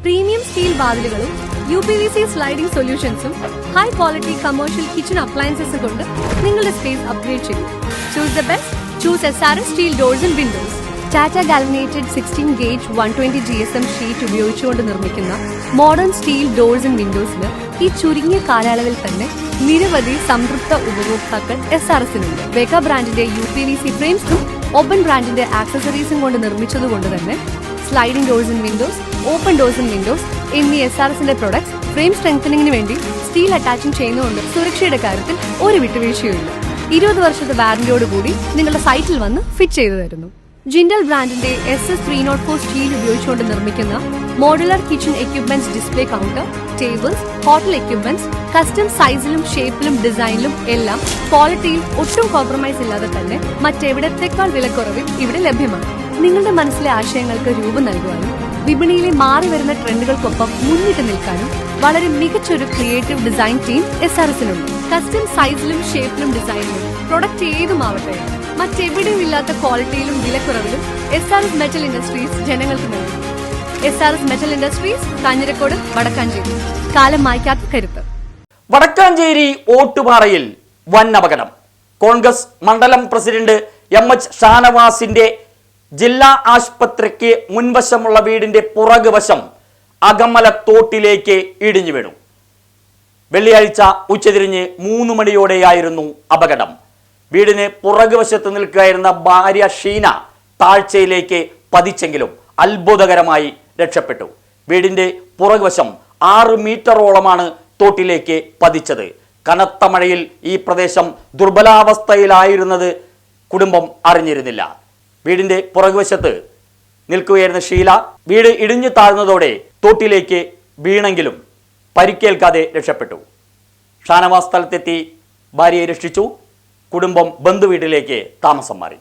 Premium steel വാതിലുകളും UPVC sliding സൊല്യൂഷൻസും high quality commercial kitchen അപ്ലയൻസസും കൊണ്ട് നിങ്ങളുടെ സ്പേസ് അപ്ഗ്രേഡ് ചെയ്യും. Choose the best. Choose SRS steel doors and windows. Tata galvanised 16 gauge 120 GSM sheet ഉപയോഗിച്ചുകൊണ്ട് നിർമ്മിക്കുന്ന മോഡേൺ സ്റ്റീൽ ഡോർസ് ആൻഡ് വിൻഡോസിന് ഈ ചുരുങ്ങിയ കാലയളവിൽ തന്നെ നിരവധി സംതൃപ്ത ഉപഭോക്താക്കൾ SRSനുണ്ട്. വേക ബ്രാൻഡിന്റെ UPVC ഫ്രെയിംസും ഓപ്പൺ ബ്രാൻഡിന്റെ ആക്സസറീസും കൊണ്ട് നിർമ്മിച്ചതുകൊണ്ട് തന്നെ sliding doors and Windows, open doors and Windows എന്നീ SRSന്റെ പ്രൊഡക്ട്സ് ഫ്രെയിം സ്ട്രെങ്തനിങ്ങിന് വേണ്ടി സ്റ്റീൽ അറ്റാച്ചിങ് ചെയ്യുന്നതുകൊണ്ട് സുരക്ഷയുടെ കാര്യത്തിൽ ഒരു വിട്ടുവീഴ്ചയുമില്ല. 20 വർഷത്തെ വാറന്റിയോടുകൂടി നിങ്ങളുടെ സൈറ്റിൽ വന്ന് ഫിറ്റ് ചെയ്തു തരുന്നു. ജിൻഡൽ ബ്രാൻഡിന്റെ SS 304 സ്റ്റീൽ ഉപയോഗിച്ചുകൊണ്ട് നിർമ്മിക്കുന്ന modular kitchen equipments, display counter, tables, hotel equipments custom സൈസിലും ഷേപ്പിലും ഡിസൈനിലും എല്ലാം ക്വാളിറ്റിയിൽ ഒട്ടും കോംപ്രമൈസ് ഇല്ലാതെ തന്നെ മറ്റെവിടത്തേക്കാൾ വിലക്കുറവിൽ ഇവിടെ ലഭ്യമാണ്. നിങ്ങളുടെ മനസ്സിലെ ആശയങ്ങൾക്ക് രൂപം നൽകുവാനും വിപണിയിലെ മാറി വരുന്ന ട്രെൻഡുകൾക്കൊപ്പം മുന്നിട്ട് നിൽക്കാനും വളരെ മികച്ചൊരു ക്രിയേറ്റീവ് ഡിസൈൻ ടീം SRSനുണ്ട്. കസ്റ്റം സൈസിലും ഷേപ്പിലും ഡിസൈനിലും പ്രൊഡക്റ്റ് ഏതുമാവട്ടെ മറ്റെവിടെയും ഇല്ലാത്ത ക്വാളിറ്റിയിലും വിലക്കുറവിലും SRS മെറ്റൽ ഇൻഡസ്ട്രീസ് ജനങ്ങൾക്ക് നൽകും. SRS metal industries, Kanjirakkode, Vadakkanchery. കാലം മായ്ക്കാത്ത കരുത്ത്. വടക്കാഞ്ചേരി ഓട്ടുപാറയിൽ വൻ അപകടം. കോൺഗ്രസ് മണ്ഡലം പ്രസിഡന്റ് MH ഷാനവാസിന്റെ ജില്ലാ ആശുപത്രിക്ക് മുൻവശമുള്ള വീടിന്റെ പുറകുവശം അകമല തോട്ടിലേക്ക് ഇടിഞ്ഞു വീണു. വെള്ളിയാഴ്ച ഉച്ചതിരിഞ്ഞ് 3 മണിയോടെയായിരുന്നു അപകടം. വീടിന് പുറകുവശത്ത് നിൽക്കുകയായിരുന്ന ഭാര്യ ഷീന താഴ്ചയിലേക്ക് പതിച്ചെങ്കിലും അത്ഭുതകരമായി രക്ഷപ്പെട്ടു. വീടിന്റെ പുറകുവശം 6 മീറ്ററോളമാണ് തോട്ടിലേക്ക് പതിച്ചത്. കനത്ത മഴയിൽ ഈ പ്രദേശം ദുർബലാവസ്ഥയിലായിരുന്നത് കുടുംബം അറിഞ്ഞിരുന്നില്ല. വീടിന്റെ പുറകുവശത്ത് നിൽക്കുകയായിരുന്ന ഷീല വീട് ഇടിഞ്ഞു താഴ്ന്നതോടെ തോട്ടിലേക്ക് വീണെങ്കിലും പരിക്കേൽക്കാതെ രക്ഷപ്പെട്ടു. ഷാനവാസ് സ്ഥലത്തെത്തി ഭാര്യയെ രക്ഷിച്ചു. കുടുംബം ബന്ധുവീട്ടിലേക്ക് താമസം മാറി.